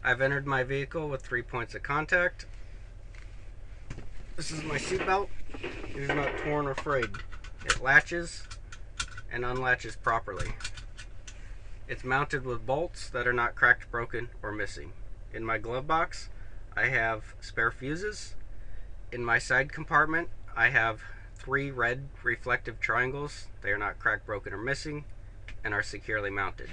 I've entered my vehicle with 3 points of contact. This is my seatbelt. It is not torn or frayed. It latches and unlatches properly. It's mounted with bolts that are not cracked, broken, or missing. In my glove box, I have spare fuses. In my side compartment, I have 3 red reflective triangles. They are not cracked, broken, or missing, and are securely mounted.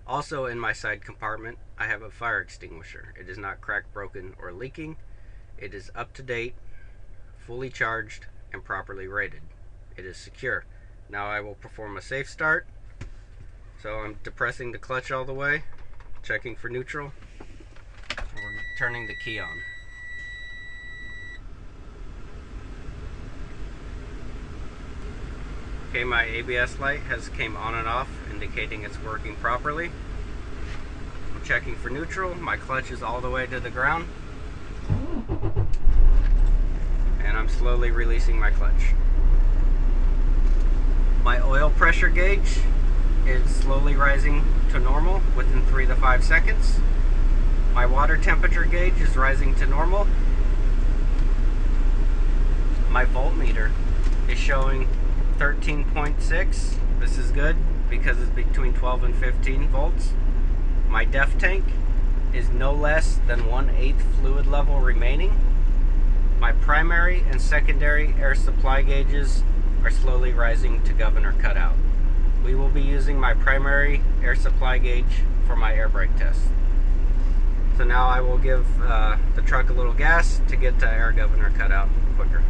Also in my side compartment, I have a fire extinguisher. It is not cracked, broken, or leaking. It is up to date, fully charged, and properly rated. It is secure. Now I will perform a safe start. So I'm depressing the clutch all the way, checking for neutral, and we're turning the key on. Okay, my ABS light has came on and off, indicating it's working properly. I'm checking for neutral. My clutch is all the way to the ground. And I'm slowly releasing my clutch. My oil pressure gauge is slowly rising to normal within 3 to 5 seconds. My water temperature gauge is rising to normal. My voltmeter is showing 13.6. This is good because it's between 12 and 15 volts. My def tank is no less than 1/8 fluid level remaining. My primary and secondary air supply gauges are slowly rising to governor cutout. We will be using my primary air supply gauge for my air brake test. So now I will give the truck a little gas to get to air governor cutout quicker.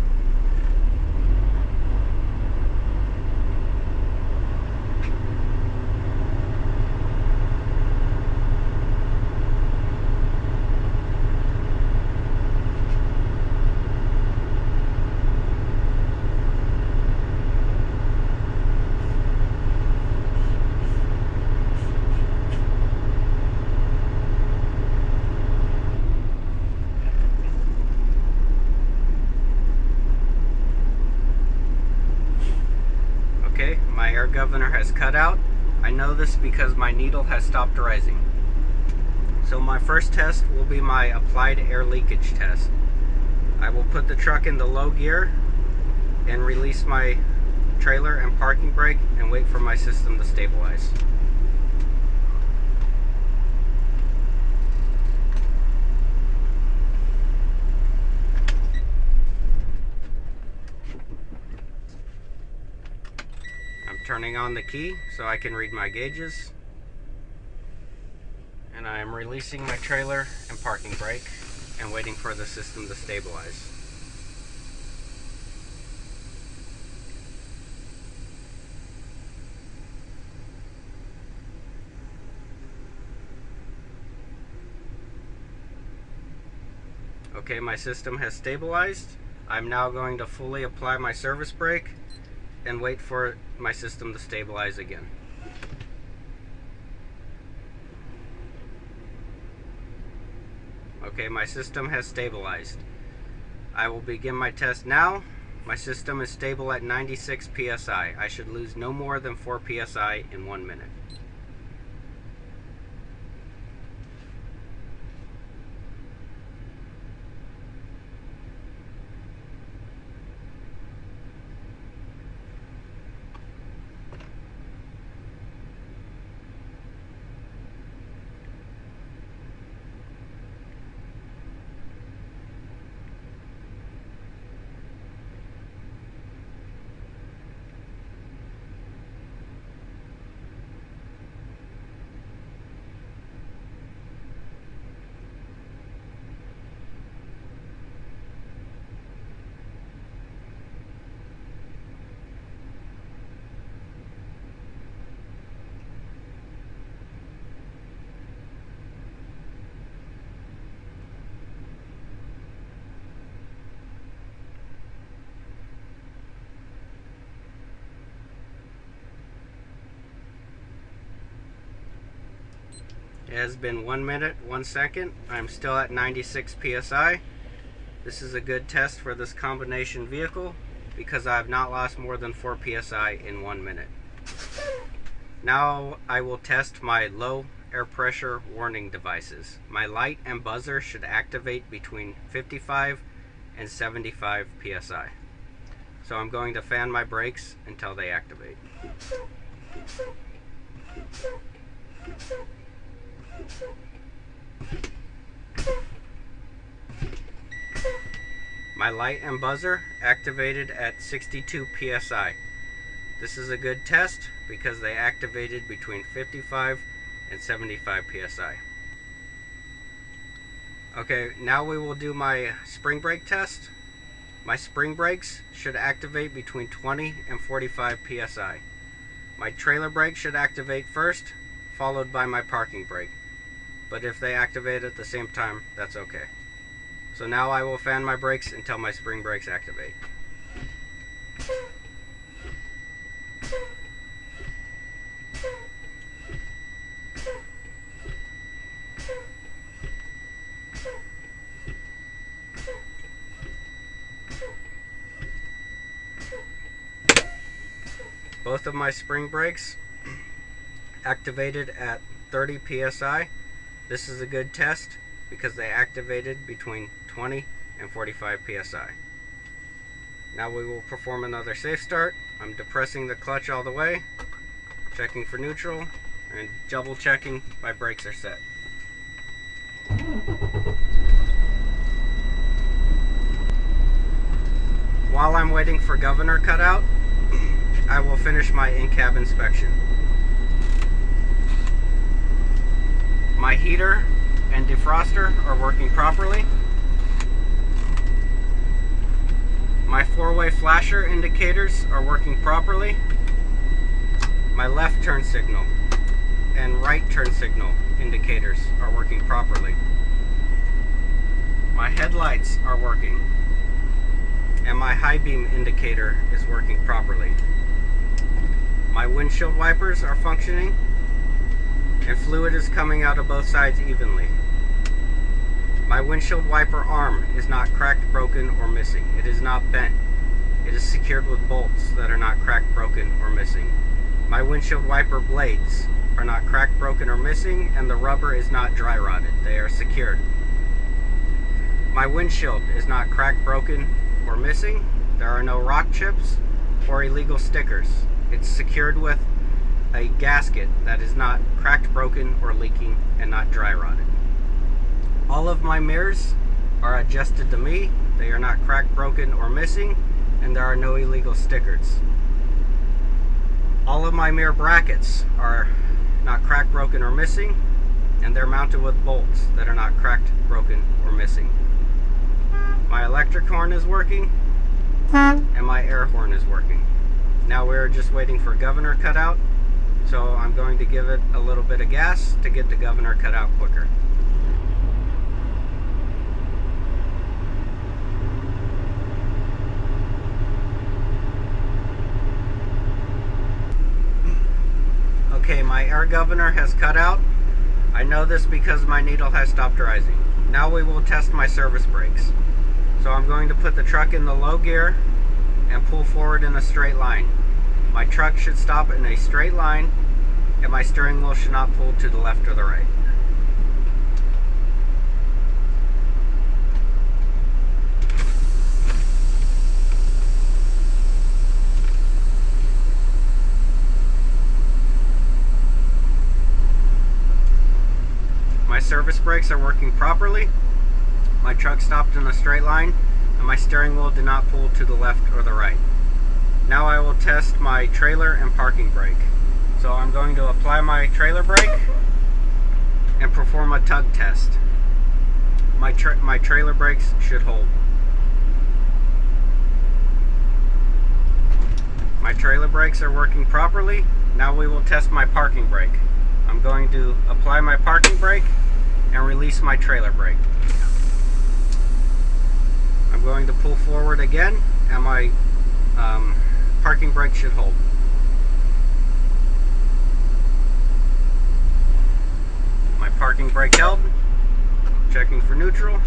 Okay, my air governor has cut out. I know this because my needle has stopped rising. So my first test will be my applied air leakage test. I will put the truck into low gear and release my trailer and parking brake and wait for my system to stabilize. Turning on the key so I can read my gauges, and I am releasing my trailer and parking brake and waiting for the system to stabilize. Okay, my system has stabilized. I'm now going to fully apply my service brake and wait for my system to stabilize again. Okay, my system has stabilized. I will begin my test now. My system is stable at 96 psi. I should lose no more than 4 psi in 1 minute. It has been 1 minute, 1 second. I'm still at 96 psi. This is a good test for this combination vehicle because I have not lost more than 4 psi in 1 minute. Now I will test my low air pressure warning devices. My light and buzzer should activate between 55 and 75 psi. So I'm going to fan my brakes until they activate. My light and buzzer activated at 62 psi. This is a good test because they activated between 55 and 75 psi. Okay, now we will do my spring brake test. My spring brakes should activate between 20 and 45 psi. My trailer brake should activate first, followed by my parking brake. But if they activate at the same time, that's okay. So now I will fan my brakes until my spring brakes activate. Both of my spring brakes activated at 30 psi. This is a good test because they activated between 20 and 45 psi. Now we will perform another safe start. I'm depressing the clutch all the way, checking for neutral, and double checking my brakes are set. While I'm waiting for governor cutout, I will finish my in-cab inspection. My heater and defroster are working properly. My four-way flasher indicators are working properly. My left turn signal and right turn signal indicators are working properly. My headlights are working, and my high beam indicator is working properly. My windshield wipers are functioning, and fluid is coming out of both sides evenly. My windshield wiper arm is not cracked, broken, or missing. It is not bent. It is secured with bolts that are not cracked, broken, or missing. My windshield wiper blades are not cracked, broken, or missing, and the rubber is not dry rotted. They are secured. My windshield is not cracked, broken, or missing. There are no rock chips or illegal stickers. It's secured with a gasket that is not cracked, broken, or leaking, and not dry rotted. All of my mirrors are adjusted to me. They are not cracked, broken, or missing, and there are no illegal stickers. All of my mirror brackets are not cracked, broken, or missing, and they're mounted with bolts that are not cracked, broken, or missing. My electric horn is working, and my air horn is working. Now we're just waiting for governor cutout, so I'm going to give it a little bit of gas to get the governor cutout quicker. Okay, my air governor has cut out. I know this because my needle has stopped rising. Now we will test my service brakes. So I'm going to put the truck in the low gear and pull forward in a straight line. My truck should stop in a straight line, and my steering wheel should not pull to the left or the right. My service brakes are working properly. My truck stopped in a straight line, and my steering wheel did not pull to the left or the right. Now I will test my trailer and parking brake. So I'm going to apply my trailer brake and perform a tug test. My trailer brakes should hold. My trailer brakes are working properly. Now we will test my parking brake. I'm going to apply my parking brake and release my trailer brake. I'm going to pull forward again, and my parking brake should hold. My parking brake held. Checking for neutral.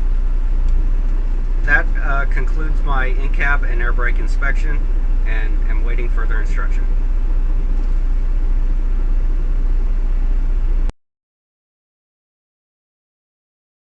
That concludes my in-cab and air brake inspection, and I'm waiting further instruction.